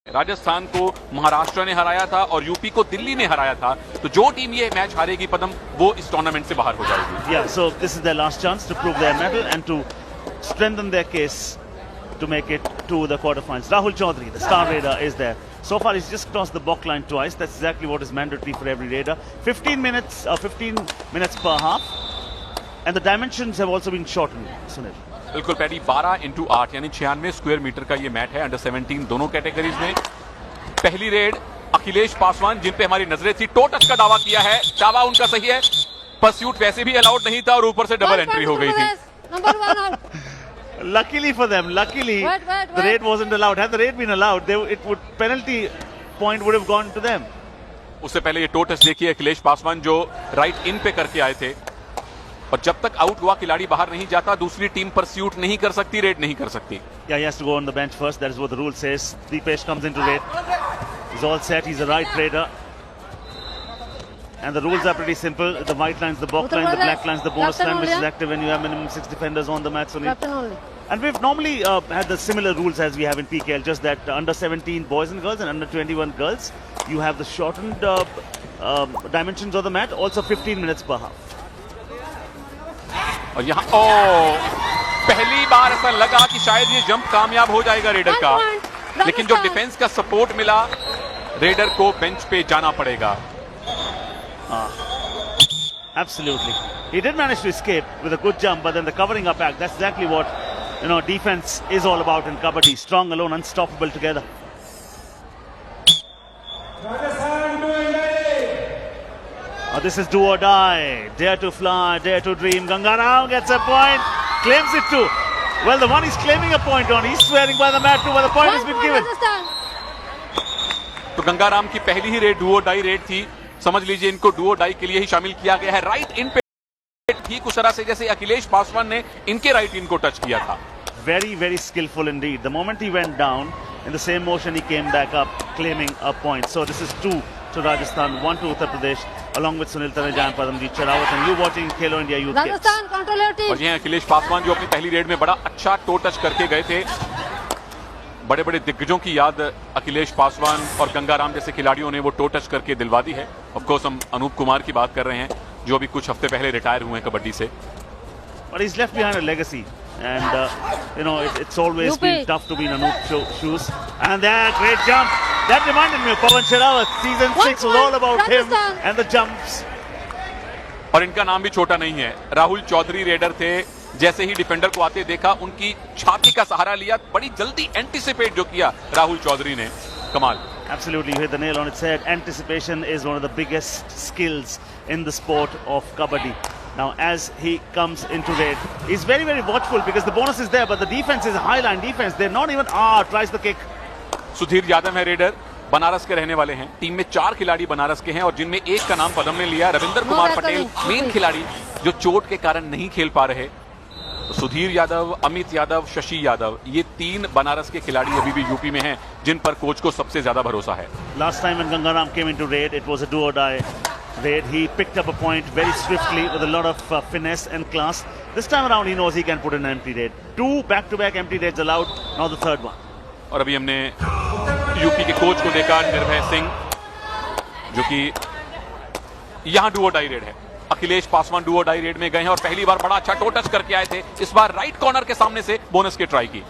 राजस्थान को महाराष्ट्र ने हराया था और यूपी को दिल्ली ने हराया था, तो जो टीम ये मैच हारेगी पदम, वो इस टूर्नामेंट से बाहर हो जाएगी। Yeah, so this is their last chance to prove their mettle and to strengthen their case to make it to the quarterfinals. Rahul Chaudhary, the star raider, is there. So far, he's just crossed the balk line twice. That's exactly what is mandatory for every raider. 15 minutes per half, and the dimensions have also been shortened. Sunil. बिल्कुल paddy, 12x8 यानी 96 square metre का ये match है under 17 दोनों categories में। पहली red Akhilesh Paswan, जिन पे हमारी नजरें थी, टो टच का दावा किया है। दावा उनका सही है, परस्यूट वैसे भी अलाउड नहीं था और ऊपर से डबल एंट्री हो गई थी। Luckily for them, the raid wasn't allowed. Had the raid been allowed, penalty point would have gone to them. उससे पहले ये टो टच देखिए अखिलेश पासवान जो राइट इन पे करके आए थे, और जब तक आउट हुआ खिलाड़ी बाहर नहीं जाता, दूसरी टीम परस्यूट नहीं कर सकती, रेड नहीं कर सकती। Yeah, he has to go on the bench first. That is what the rule says. Deepesh comes into raid. He's all set. He's a right raider. And the rules are pretty simple. The white line's the balk line, the black line's the bonus line, which is active when you have minimum 6 defenders on the match. And we've normally had the similar rules as we have in PKL, just that under 17 boys and girls and under 21 girls, you have the shortened dimensions of the mat, also 15 minutes per half. और यहाँ पहली बार ऐसा लगा कि शायद ये jump कामयाब हो जाएगा रेडर का, लेकिन जो डिफेंस का सपोर्ट मिला, रेडर को बेंच पे जाना पड़ेगा। Absolutely. He did manage to escape with a good jump, but then the covering up act, that's exactly what, defense is all about in Kabaddi. Strong alone, unstoppable together. This is do or die. Dare to fly, dare to dream. Gangaram gets a point, claims it too. Well, the one he's claiming a point on, he's swearing by the mat too, but the point has been given. तो गंगाराम की पहली ही red Duo die red थी। समझ लीजिए इनको Duo die के लिए ही शामिल किया गया है। राइट इन पे ठीक उस तरह से जैसे अखिलेश पासवान ने इनके राइट इन को टच किया था। Very, very skillful indeed. The moment he went down, in the same motion he came back up, claiming a point. So this is 2 to Rajasthan, 1 to Uttar Pradesh, along with Sunil Taneja and Padamjeet Sherawat. And you watching Khelo India Youth Games. Rajasthan control your team. और ये अखिलेश पासवान जो अपनी पहली red में बड़ा अच्छा to touch करके गए थे। बड़े बड़े दिग्गजों की याद अखिलेश पासवान और गंगाराम जैसे खिलाड़ियों ने वो टो टच करके दिलवा दी है। ऑफ कोर्स हम अनूप कुमार की बात कर रहे हैं, जो अभी कुछ हफ्ते पहले रिटायर हुए हैं कबड्डी से। But he's left behind a legacy, and it's always been tough to be in Anoop's shoes. And that great jump, that reminded me of Pawan Sherawat. Season 6 was all about him and the jumps. और इनका नाम भी छोटा नहीं है। Rahul Chaudhary raider थे, जैसे ही defender को आते देखा, उनकी छाती का सहारा लिया, बड़ी जल्दी एंटिसिपेट जो किया राहुल चौधरी ने, कमाल। Absolutely, you hit the nail on its head. Anticipation is one of the biggest skills in the sport of kabaddi. Now, as he comes into raid, he's very, very watchful because the bonus is there, but the defense is a high line defense. They're not even tries the kick. Sudhir Yadav है raider, Banaras के रहने वाले हैं। Team में 4 खिलाड़ी बनारस के हैं और जिनमें एक का नाम पदम ने लिया, रविंदर कुमार पटेल, मेन खिलाड़ी जो चोट के कारण नहीं खेल पा रहे। तो सुधीर यादव, अमित यादव, शशि यादव, ये 3 बनारस के खिलाड़ी अभी भी यूपी में हैं, जिन पर कोच को सबसे ज्यादा भरोसा है। Last time when Gangaram came into raid, it was a do or die raid. He picked up a point very swiftly with a lot of finesse and class. This time around, he knows he can put in an empty raid. 2 back-to-back empty raids allowed. Now the third one. और अभी हमने UP के coach को देखा, निर्भय सिंह, जो कि यहाँ डुओ डाई रेड है। Akhilesh Paswan do or die raid में गए हैं और पहली बार बड़ा अच्छा टो टच करके आए थे। इस बार राइट कॉर्नर के सामने से बोनस की ट्राई की।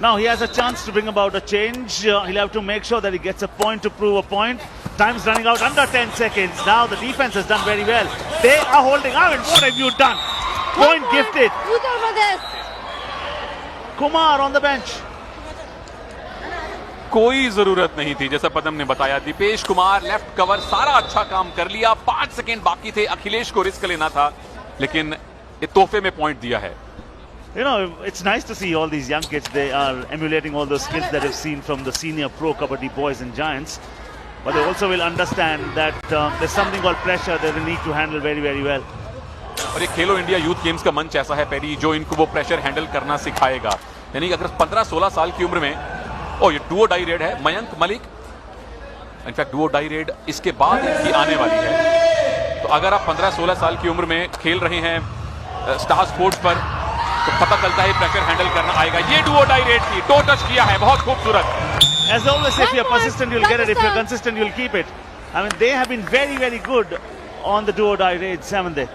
Now he has a chance to bring about a change. He'll have to make sure that he gets a point to prove a point. Time's running out, under 10 seconds. Now the defense has done very well. They are holding out. And what have you done? Point gifted. Uttar Pradesh. Kumar on the bench. कोई जरूरत नहीं थी, जैसा पदम ने बताया। Dipesh Kumar left cover, सारा अच्छा काम कर लिया। 5 सेकेंड बाकी थे, अखिलेश को रिस्क लेना था, लेकिन ये तोहफे में पॉइंट दिया है। It's nice to see all these young kids. They are emulating all those skills that we've seen from the senior pro kabaddi boys and giants. But they also will understand that there's something called pressure that they need to handle very, very well. और ये खेलो India youth games का मंच ऐसा है peri, जो इनको वो pressure handle करना सिखाएगा। यानी कि अगर 15-16 साल की उम्र में, ये डुओ डाई रेड है, Mayank Malik, in fact do or die raid इसके बाद इनकी आने वाली है। तो अगर आप 15-16 साल की उम्र में खेल रहे हैं स्टार स्पोर्ट्स पर, तो पता चलता है प्रेशर हैंडल करना आएगा। ये डुओ डाई रेड थी, टो टच किया है, बहुत खूबसूरत। As I always say, if you're One point, persistent, you'll get it. If you're Rajasthan. consistent, you'll keep it. I mean, they have been very, very good on the do-or-die raids, haven't they?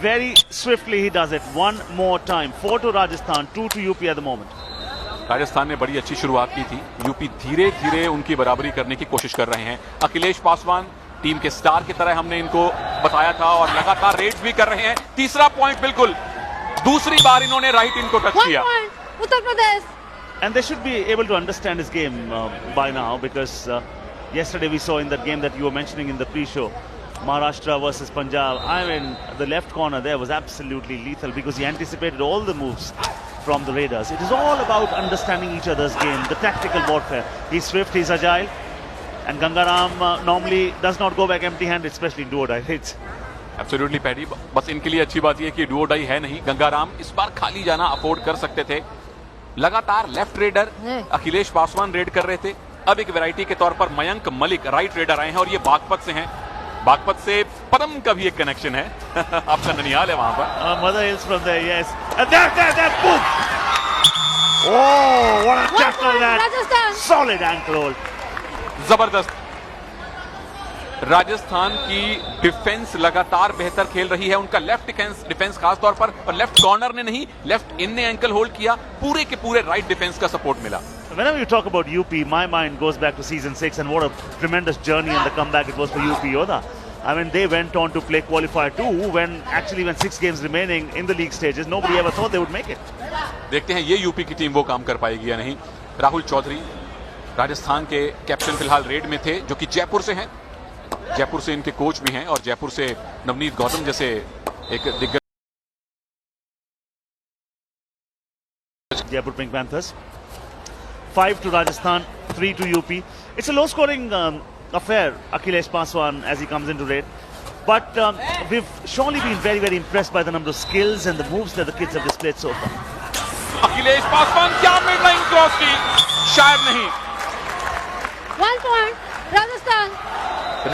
Very swiftly he does it. One more time. 4 to Rajasthan, 2 to UP at the moment. Rajasthan ने बड़ी अच्छी शुरुआत की थी। UP धीरे धीरे उनकी बराबरी करने की कोशिश कर रहे हैं। अखिलेश पासवान टीम के स्टार की तरह हमने इनको बताया था और लगातार रेड्स भी कर रहे हैं। तीसरा पॉइंट बिल्कुल दूसरी बार इन्होंने राइट इन को टच 1 किया। point, Uttar Pradesh. And they should be able to understand this game by now, because yesterday we saw in that game that you were mentioning in the pre-show, Maharashtra versus Punjab. I mean, the left corner there was absolutely lethal because he anticipated all the moves from the Raiders. It is all about understanding each other's game, the tactical warfare. He's swift, he's agile, and Gangaram normally does not go back empty-handed, especially in do-or-die hits. Absolutely paddy, बस इनके लिए अच्छी बात यह कि do और die है नहीं। गंगाराम इस बार खाली जाना अफोर्ड कर सकते थे। लगातार left raider Akhilesh Paswan red कर रहे थे। अब एक वैरायटी के तौर पर मयंक मलिक राइट रेडर आए हैं और ये बागपत से हैं। बागपत से पदम का भी एक कनेक्शन है। आपका ननिहाल है वहां पर। Mother Hills from there, yes. And there, boom! Oh, what a 1 tackle point, that! Rajasthan. Solid ankle hold. जबरदस्त। राजस्थान की डिफेंस लगातार बेहतर खेल रही है। उनका लेफ्ट डिफेंस खास तौर पर, और लेफ्ट कॉर्नर ने नहीं, लेफ्ट इन ने एंकल होल्ड किया। पूरे के पूरे राइट डिफेंस का सपोर्ट मिला। Whenever you talk about UP, my mind goes back to season 6 and what a tremendous journey and the comeback it was for UP Yoda. I mean, they went on to play qualifier 2 when 6 games remaining in the league stages, nobody ever thought they would make it. देखते हैं ये UP की team वो काम कर पाएगी या नहीं। राहुल चौधरी राजस्थान के कैप्टन फिलहाल रेड में थे, जो कि जयपुर से हैं। जयपुर से इनके कोच भी हैं और जयपुर से नवनीत गौतम जैसे एक दिग्गज। Jaipur Pink Panthers. 5 to Rajasthan, 3 to UP. It's a low-scoring affair, Akhilesh Paswan, as he comes into raid. But we've surely been very, very impressed by the number of skills and the moves that the kids have displayed so far. Akhilesh Paswan क्या mid line cross की? शायद नहीं। 1 point, Rajasthan.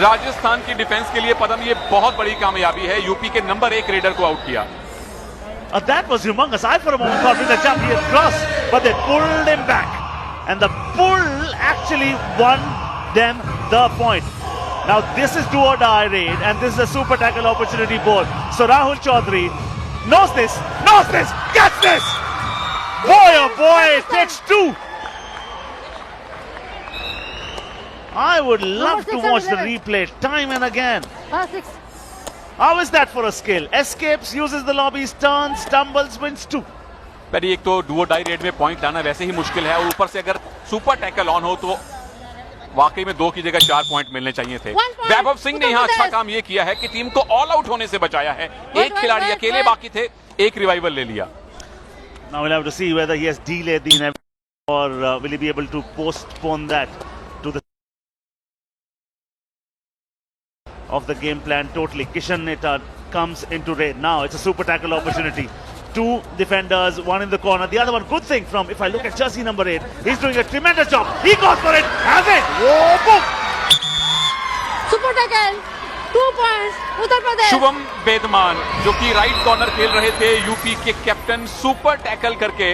Rajasthan की defence के लिए पदम ये बहुत बड़ी कामयाबी है। यूपी के नंबर 1 रेडर को आउट किया। That was humongous. I for a moment thought with a jump he had crossed, but they pulled him back. And the pull actually won them the point. Now this is do or die raid, and this is a super tackle opportunity board. So Rahul Chaudhary knows this, gets this! Boy oh boy, it takes 2! I would love to watch the replay time and again. 6. How is that for a skill? Escapes, uses the lobbies, turns, stumbles, wins 2. पहले एक तो Duo die raid में point लाना वैसे ही मुश्किल है और ऊपर से अगर सुपर टैकल ऑन हो तो वाकई में 2 की जगह 4 पॉइंट मिलने चाहिए थे। वैभव सिंह ने यहाँ अच्छा काम ये किया है कि टीम को ऑल आउट होने से बचाया है। एक खिलाड़ी अकेले बाकी थे, एक रिवाइवल ले लिया। Now we'll have to see whether he has delayed the inevitable or will he be able to postpone that to the of the game plan totally. Kishan Neta comes into raid. Now it's a super tackle opportunity. 2 defenders, 1 in the corner, the other one. Good thing from, if I look at jersey number 8, he's doing a tremendous job. He goes for it, has it. Whoa, boom. Super tackle. 2 points, Uttar Pradesh. Shubham बेदमान जो कि right corner खेल रहे थे, UP के captain, super tackle करके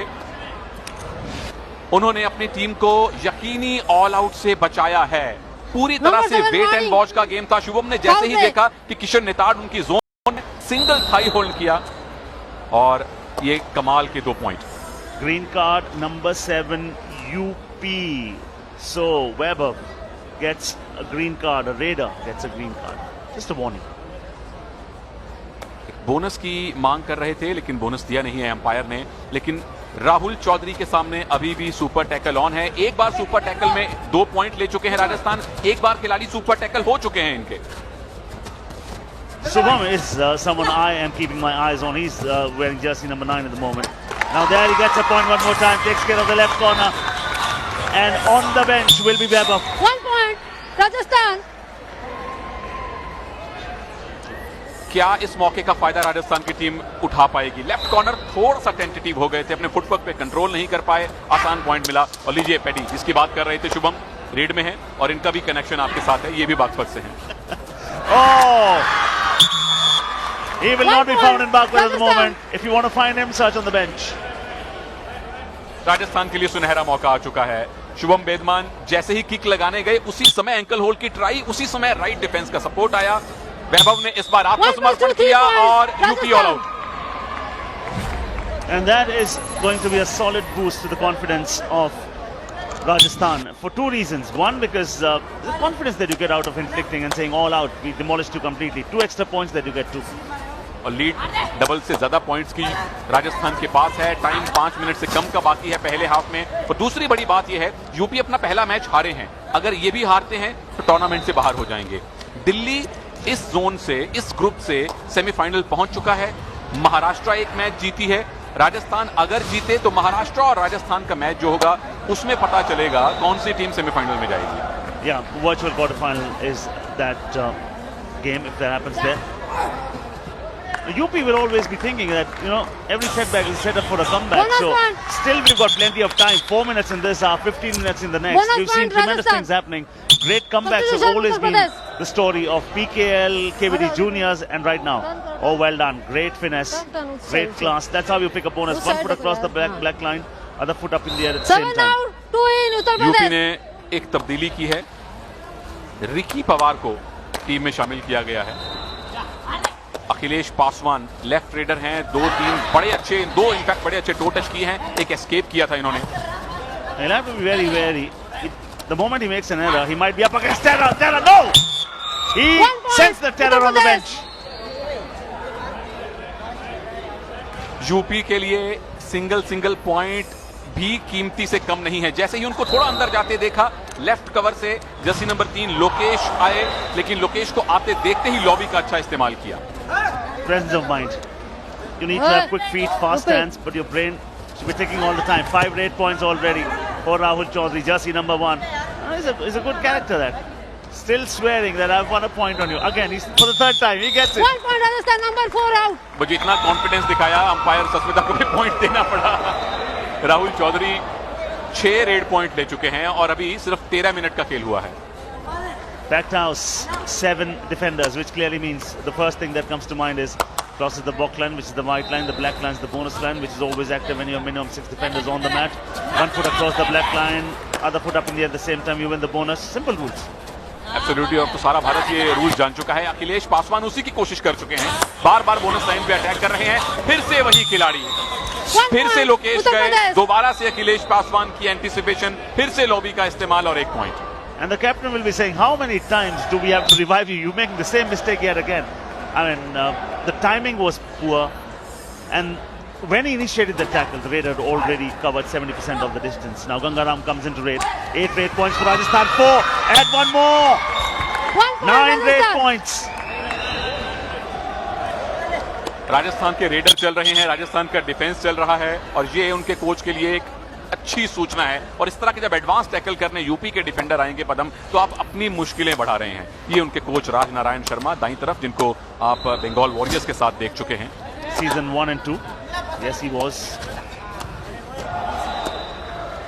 उन्होंने अपनी team को यकीनी ऑल आउट से बचाया है। पूरी तरह से वेट एंड वॉच का गेम था। शुभम ने जैसे ही देखा कि किशन नेताड़ उनकी जोन, सिंगल थाई होल्ड किया और ये कमाल के 2 point. Green card number 7 UP. So Weber gets a green card, a Raider gets a green card. Just a warning. Bonus की मांग कर रहे थे लेकिन बोनस दिया नहीं है अंपायर ने। लेकिन राहुल चौधरी के सामने अभी भी सुपर टैकल ऑन है। एक बार सुपर टैकल में 2 पॉइंट ले चुके हैं राजस्थान, एक बार खिलाड़ी सुपर टैकल हो चुके हैं इनके। Subham is someone I am keeping my eyes on. He's wearing jersey number 9 at the moment. Now there he gets a point one more time, takes care of the left corner. And on the bench will be Weber. 1 point, Rajasthan. क्या इस मौके का फायदा राजस्थान की team उठा पाएगी? Left corner थोड़ा सा टेंटेटिव हो गए थे, अपने फुटवर्क पे कंट्रोल नहीं कर पाए, आसान पॉइंट मिला। और लीजिए पैडी जिसकी बात कर रहे थे, शुभम रेड में है और इनका भी कनेक्शन आपके साथ है, ये भी बागपत से हैं। Oh! He will not be found in Bagpur at the moment. If you want to find him, search on the bench. Rajasthan के लिए सुनहरा मौका आ चुका है। शुभम बेदमान जैसे ही किक लगाने गए उसी समय एंकल होल्ड की ट्राई, उसी समय राइट डिफेंस का सपोर्ट आया। वैभव ने इस बार आत्मसमर्पण किया और UP all out. And that is going to be a solid boost to the confidence of Rajasthan for two reasons. One, because the confidence that you get out of inflicting and saying all out, we demolished you completely. 2 extra points that you get too. और lead double से ज्यादा points की राजस्थान के पास है। Time 5 minute से कम का बाकी है पहले हाफ में। और दूसरी बड़ी बात यह है, यूपी अपना पहला मैच हारे हैं, अगर ये भी हारते हैं तो टूर्नामेंट से बाहर हो जाएंगे। दिल्ली इस जोन से, इस ग्रुप से सेमीफाइनल पहुंच चुका है। महाराष्ट्र एक मैच जीती है। राजस्थान अगर जीते तो महाराष्ट्र और राजस्थान का मैच जो होगा उसमें पता चलेगा कौन सी टीम सेमीफाइनल में जाएगी। Yeah, virtual quarterfinal is that game if that happens there. UP will always be thinking that, you know, every setback is set up for a comeback. Bonus So point. still we've got plenty of time. 4 minutes in this half, 15 minutes in the next. Bonus We've seen point, tremendous Rajasthan. things happening. Great comebacks have Substitution, always Uttar been Pradesh. the story of PKL, KVD Juniors, and right now. Oh, well done. Great finesse. Done, Great class. That's how you pick a bonus. Uts One side foot across the देखो यार, black line, other foot up in the air at the same 7 time. out, 2 in Uttar UP Pradesh. ने एक तब्दीली की है। Ricky Pawar को team में शामिल किया गया है। अखिलेश पासवान लेफ्ट रेडर हैं। 2-3 बड़े अच्छे, इनफैक्ट बड़े अच्छे टो टच किए हैं। एक एस्केप किया था इन्होंने। He'll have to be very wary. The moment he makes an error, he might be up against Terror. Terror, no! He 1 point, sends the Terror Uttar on the Pradesh. bench. UP के लिए single point भी कीमती से कम नहीं है। जैसे ही उनको थोड़ा अंदर जाते देखा, लेफ्ट कवर से जर्सी नंबर 3 लोकेश आए, लेकिन लोकेश को आते देखते ही लॉबी का अच्छा इस्तेमाल किया। Presence of mind. You need to have quick feet, fast Upe. hands, but your brain should be ticking all the time. 5 8 points already for Rahul Chaudhary, jersey number 1. He's a good character, that. Still swearing that I've won a point on you. Again, he's for the 3rd time. He gets it. 1 point Rajasthan, number 4 out. वो जितना confidence दिखाया, umpire Sasmita को भी point देना पड़ा। Rahul Chaudhary 6 red point ले चुके हैं और अभी सिर्फ 13 मिनट का खेल हुआ है। Backhouse, 7 defenders, which clearly means the first thing that comes to mind is crosses the block line, which is the white line, the black line is the bonus line, which is always active when you have minimum 6 defenders on the mat. 1 foot across the black line, other foot up in the air at the same time, you win the bonus. Simple rules. Absolutely, अब तो सारा भारत ये rule जान चुका है। अखिलेश पासवान उसी की कोशिश कर चुके हैं, बार बार बोनस लाइन पे अटैक कर रहे हैं। फिर से वही खिलाड़ी, 1 फिर से point, लोकेश Uttar गए, Pradesh. दोबारा से अखिलेश पासवान की एंटीसिपेशन, फिर से लॉबी का इस्तेमाल और 1 point. And the captain will be saying, how many times do we have to revive you? You're making the same mistake yet again. I mean, the timing was poor. And when he initiated the tackle, the raid had already covered 70% of the distance. Now Gangaram comes into raid. 8 raid points for Rajasthan. 4. Add 1 more. 1 point 9 raid Rajasthan. points. Rajasthan के raider चल रहे हैं, राजस्थान का defence चल रहा है और ये उनके कोच के लिए एक अच्छी सूचना है। और इस तरह के जब एडवांस टैकल करने यूपी के डिफेंडर आएंगे पदम, तो आप अपनी मुश्किलें बढ़ा रहे हैं। ये उनके कोच राज नारायण शर्मा दाईं तरफ, जिनको आप बंगाल वॉरियर्स के साथ देख चुके हैं। Season 1 and 2. Yes, he was.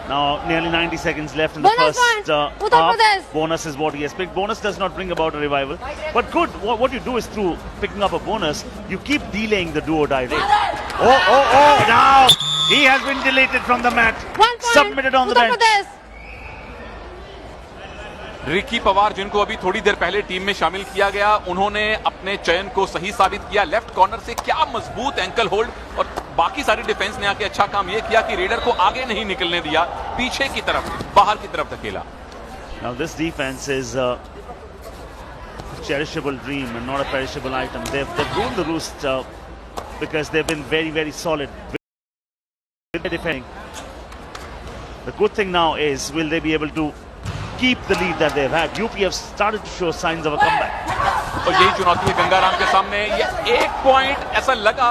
Now nearly 90 seconds left in the Bonus first point, Uttar half. Pradesh. Bonus is what he has picked. Bonus does not bring about a revival. But good, what you do is through picking up a bonus, you keep delaying the do or die rate. Oh, now he has been deleted from the mat. 1 point Submitted on the Uttar bench. Pradesh. Ricky Pawar, जिनको अभी थोड़ी देर पहले team में शामिल किया गया, उन्होंने अपने चयन को सही साबित किया। लेफ्ट कॉर्नर से क्या मजबूत एंकल होल्ड, और बाकी सारी डिफेंस ने आके अच्छा काम यह किया कि रेडर को आगे नहीं निकलने दिया, पीछे की तरफ, बाहर की तरफ धकेला। Now this defense is a cherishable dream and not a perishable item. They've ruled the roost because they've been very, very solid with their defending. The good thing now is, will they be able to keep the lead that they've had? UP have started to show signs of a comeback. और यही चुनौती है गंगाराम के सामने। ये 1 point ऐसा लगा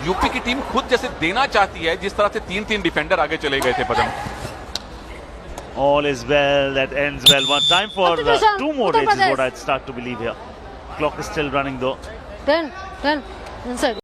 UP की टीम खुद जैसे देना चाहती है, जिस तरह से 3-3 डिफेंडर आगे चले गए थे पदम। All is well that ends well. One time for 2 more Uttar raids is Pradesh. what I'd start to believe here. Clock is still running though. 10 inside.